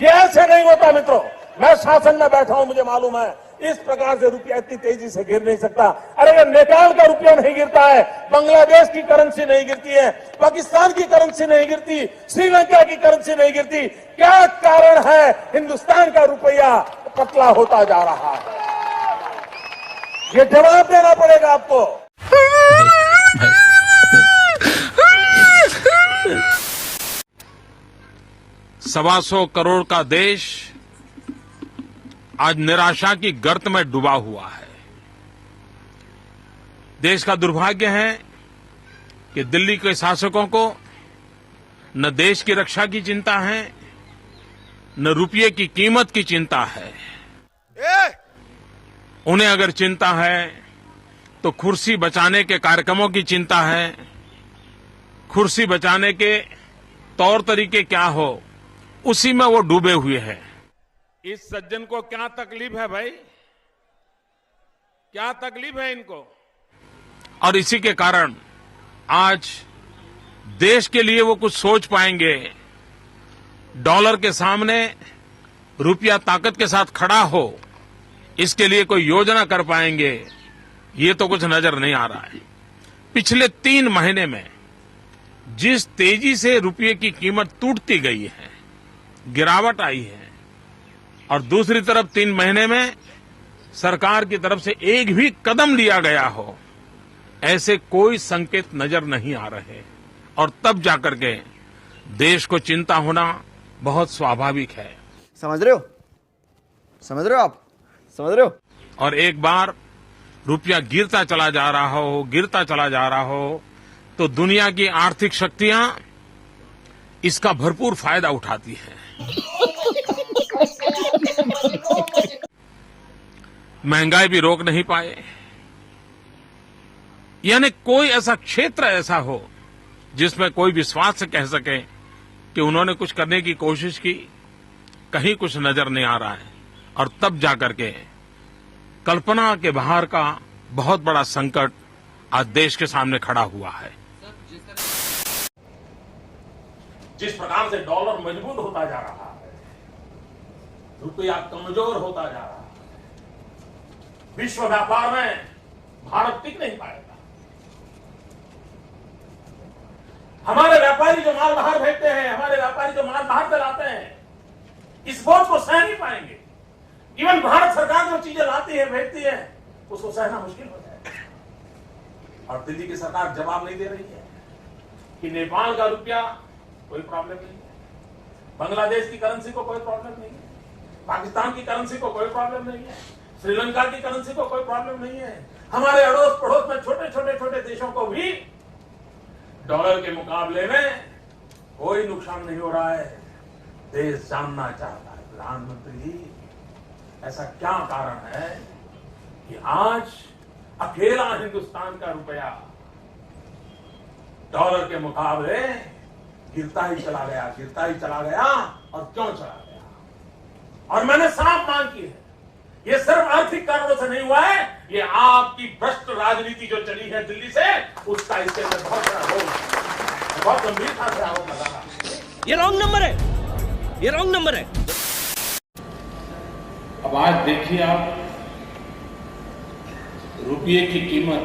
ये ऐसे नहीं होता मित्रों। मैं शासन में बैठा हूं, मुझे मालूम है इस प्रकार से रुपया इतनी तेजी से गिर नहीं सकता। अरे ये नेपाल का रुपया नहीं गिरता है, बांग्लादेश की करेंसी नहीं गिरती है, पाकिस्तान की करेंसी नहीं गिरती, श्रीलंका की करेंसी नहीं गिरती। क्या कारण है हिंदुस्तान का रुपया पतला होता जा रहा है? ये जवाब देना पड़ेगा आपको। 125 करोड़ का देश आज निराशा की गर्त में डूबा हुआ है। देश का दुर्भाग्य है कि दिल्ली के शासकों को न देश की रक्षा की चिंता है, न रुपये की कीमत की चिंता है। उन्हें अगर चिंता है तो कुर्सी बचाने के कार्यक्रमों की चिंता है। कुर्सी बचाने के तौर तरीके क्या हो, उसी में वो डूबे हुए हैं। इस सज्जन को क्या तकलीफ है भाई, क्या तकलीफ है इनको? और इसी के कारण आज देश के लिए वो कुछ सोच पाएंगे, डॉलर के सामने रुपया ताकत के साथ खड़ा हो, इसके लिए कोई योजना कर पाएंगे, ये तो कुछ नजर नहीं आ रहा है। पिछले 3 महीने में जिस तेजी से रुपये की कीमत टूटती गई है, गिरावट आई है, और दूसरी तरफ 3 महीने में सरकार की तरफ से एक भी कदम लिया गया हो, ऐसे कोई संकेत नजर नहीं आ रहे। और तब जाकर के देश को चिंता होना बहुत स्वाभाविक है। समझ रहे हो? समझ रहे हो आप? समझ रहे हो? और एक बार रुपया गिरता चला जा रहा हो तो दुनिया की आर्थिक शक्तियां इसका भरपूर फायदा उठाती हैं। महंगाई भी रोक नहीं पाए। यानी कोई ऐसा क्षेत्र ऐसा हो जिसमें कोई विश्वास से कह सके कि उन्होंने कुछ करने की कोशिश की, कहीं कुछ नजर नहीं आ रहा है। और तब जाकर के कल्पना के बाहर का बहुत बड़ा संकट आज देश के सामने खड़ा हुआ है। जिस प्रकार से डॉलर मजबूत होता जा रहा है, रुपया कमजोर होता जा रहा है, विश्व व्यापार में भारत टिक नहीं पाएगा। हमारे व्यापारी जो माल बाहर भेजते हैं, हमारे व्यापारी जो माल बाहर चलाते हैं, इस बोझ को सह नहीं पाएंगे। इवन भारत सरकार जो चीजें लाती है, भेजती है, उसको सहना मुश्किल हो जाएगा। और दिल्ली की सरकार जवाब नहीं दे रही है कि नेपाल का रुपया कोई प्रॉब्लम नहीं है, बांग्लादेश की करेंसी को कोई प्रॉब्लम नहीं है, पाकिस्तान की करेंसी को कोई प्रॉब्लम नहीं है, श्रीलंका की करेंसी को कोई प्रॉब्लम नहीं है। हमारे अड़ोस पड़ोस में छोटे देशों को भी डॉलर के मुकाबले में कोई नुकसान नहीं हो रहा है। देश जानना चाहता है, प्रधानमंत्री जी, ऐसा क्या कारण है कि आज अकेला हिंदुस्तान का रुपया डॉलर के मुकाबले गिरता ही चला गया और क्यों चला गया? और मैंने साफ मांग की है, ये सिर्फ आर्थिक कारणों से नहीं हुआ है, ये आपकी भ्रष्ट राजनीति जो चली है दिल्ली से, उसका इसके अंदर बहुत बड़ा रोल है। बहुत गंभीरता से आरोप लगा रहा है। ये रॉन्ग नंबर है, ये रॉन्ग नंबर है। अब आज देखिए आप, रुपये की कीमत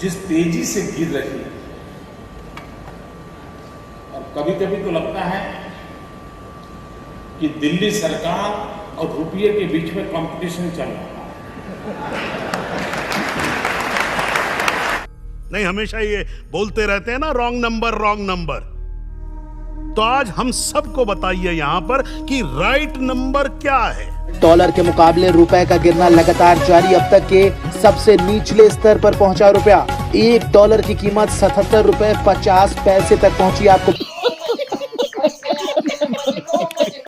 जिस तेजी से गिर रही है, और कभी कभी तो लगता है कि दिल्ली सरकार और रुपये के बीच में कंपटीशन चल रहा है। नहीं, हमेशा ये बोलते रहते हैं ना, रॉन्ग नंबर। तो आज हम सबको बताइए यहाँ पर कि राइट नंबर क्या है। डॉलर के मुकाबले रुपए का गिरना लगातार जारी। अब तक के सबसे निचले स्तर पर पहुंचा रुपया। $1 की कीमत 77 रुपए 50 पैसे तक पहुंची। आपको